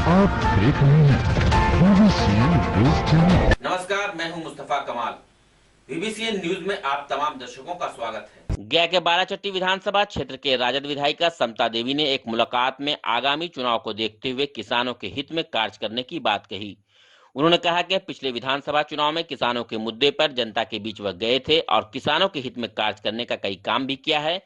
आप देख रहे हैं बीबीसीएन न्यूज चैनल। नमस्कार, मैं हूं मुस्तफा कमाल। बीबीसीएन न्यूज में आप तमाम दर्शकों का स्वागत है। गया के बाराचट्टी विधानसभा क्षेत्र के राजद विधायिका समता देवी ने एक मुलाकात में आगामी चुनाव को देखते हुए किसानों के हित में कार्य करने की बात कही। उन्होंने कहा कि पिछले विधानसभा चुनाव में किसानों के मुद्दे पर जनता के बीच वह गए थे और किसानों के हित में कार्य करने का कई काम भी किया है।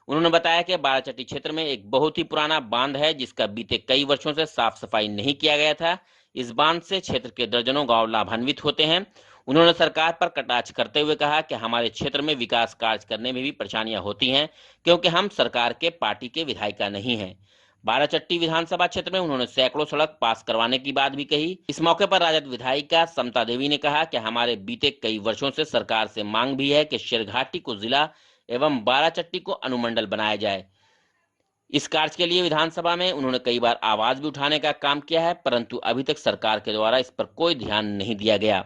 उन्होंने बताया कि बाराचट्टी क्षेत्र में एक बहुत ही पुराना बांध है जिसका बीते कई वर्षों से साफ सफाई नहीं किया गया था। इस बांध से क्षेत्र के दर्जनों गांव लाभान्वित होते हैं। उन्होंने सरकार पर कटाक्ष करते हुए कहा कि हमारे क्षेत्र में विकास कार्य करने में भी परेशानियां होती हैं क्योंकि हम सरकार के पार्टी के विधायिका नहीं हैं। बाराचट्टी विधानसभा क्षेत्र में उन्होंने सैकड़ों सड़क पास करवाने की बात भी कही। इस मौके पर राजद विधायिका समता देवी ने कहा कि हमारे बीते कई वर्षों से सरकार से मांग भी है कि शेरघाटी को जिला एवं बाराचट्टी को अनुमंडल बनाया जाए। इस कार्य के लिए विधानसभा में उन्होंने कई बार आवाज भी उठाने का काम किया है, परंतु अभी तक सरकार के द्वारा इस पर कोई ध्यान नहीं दिया गया।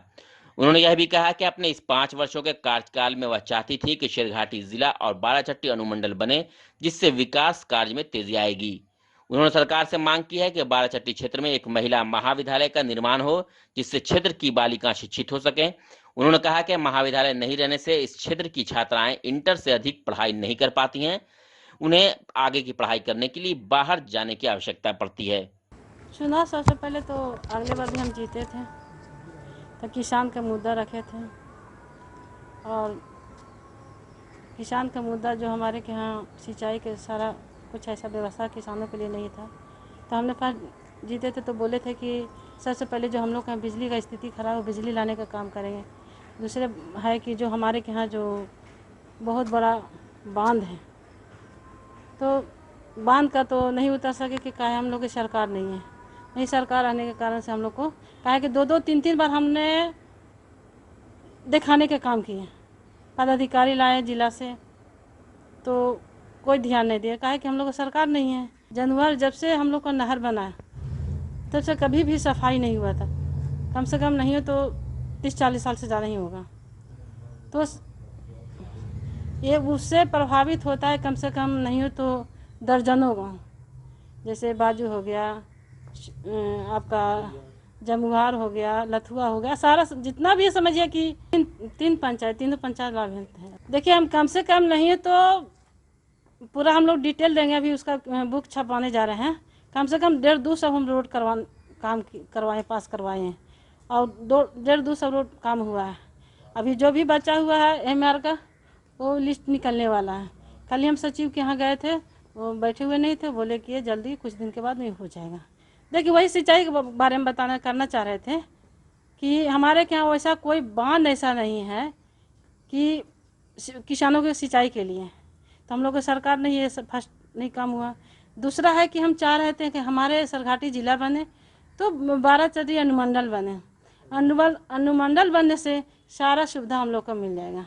उन्होंने यह भी कहा कि अपने इस 5 वर्षों के कार्यकाल में वह चाहती थी कि शेरघाटी जिला और बाराचट्टी अनुमंडल बने, जिससे विकास कार्य में तेजी आएगी। उन्होंने सरकार से मांग की है कि बाराचट्टी क्षेत्र में एक महिला महाविद्यालय का निर्माण हो, जिससे क्षेत्र की बालिकाएं शिक्षित हो सकें। उन्होंने कहा कि महाविद्यालय नहीं रहने से इस क्षेत्र की छात्राएं इंटर से अधिक पढ़ाई नहीं कर पाती हैं। उन्हें आगे की पढ़ाई करने के लिए बाहर जाने की आवश्यकता पड़ती है। चुनाव सबसे पहले तो अगले बार भी हम जीते थे तो किसान का मुद्दा रखे थे और किसान का मुद्दा जो हमारे के यहाँ सिंचाई के सारा कुछ ऐसा व्यवस्था किसानों के लिए नहीं था, तो हमने फर्स्ट जीते थे तो बोले थे कि सबसे पहले जो हम लोग का बिजली का स्थिति खराब हो, बिजली लाने का काम करेंगे। दूसरे है कि जो हमारे के यहाँ जो बहुत बड़ा बांध है, तो बांध का तो नहीं उतर सके कि काहे हम लोग की सरकार नहीं है। नहीं सरकार आने के कारण से हम लोग को काहे कि 2-2, 3-3 बार हमने दिखाने के काम किए, पदाधिकारी लाए जिला से, तो कोई ध्यान नहीं दिया, काहे कि हम लोग को सरकार नहीं है। जनवरी जब से हम लोग का नहर बना तब से कभी भी सफाई नहीं हुआ था, कम से कम नहीं हो तो 30-40 साल से ज़्यादा ही होगा। तो ये उससे प्रभावित होता है, कम से कम नहीं हो तो दर्जनों गाँव, जैसे बाजू हो गया, आपका जमुहार हो गया, लथुआ हो गया, सारा जितना भी समझिए कि तीनों पंचायत लाभान्वित है। देखिए हम कम से कम नहीं है तो पूरा हम लोग डिटेल देंगे, अभी उसका बुक छपवाने जा रहे हैं। कम से कम 1.5-2 हम रोड करवाए पास करवाए हैं और 1.5-2 रोड काम हुआ है। अभी जो भी बचा हुआ है MR का वो लिस्ट निकलने वाला है। कल हम सचिव के यहाँ गए थे, वो बैठे हुए नहीं थे, बोले कि ये जल्दी कुछ दिन के बाद में हो जाएगा। देखिए वही सिंचाई के बारे में करना चाह रहे थे कि हमारे के यहाँ वैसा कोई बांध ऐसा नहीं है कि किसानों के सिंचाई के लिए, तो हम लोग को सरकार ने ये फर्स्ट नहीं काम हुआ। दूसरा है कि हम चाह रहे थे कि हमारे शेरघाटी जिला बने तो बाराचट्टी अनुमंडल बने। अनुमंडल बनने से सारा सुविधा हम लोग को मिल जाएगा।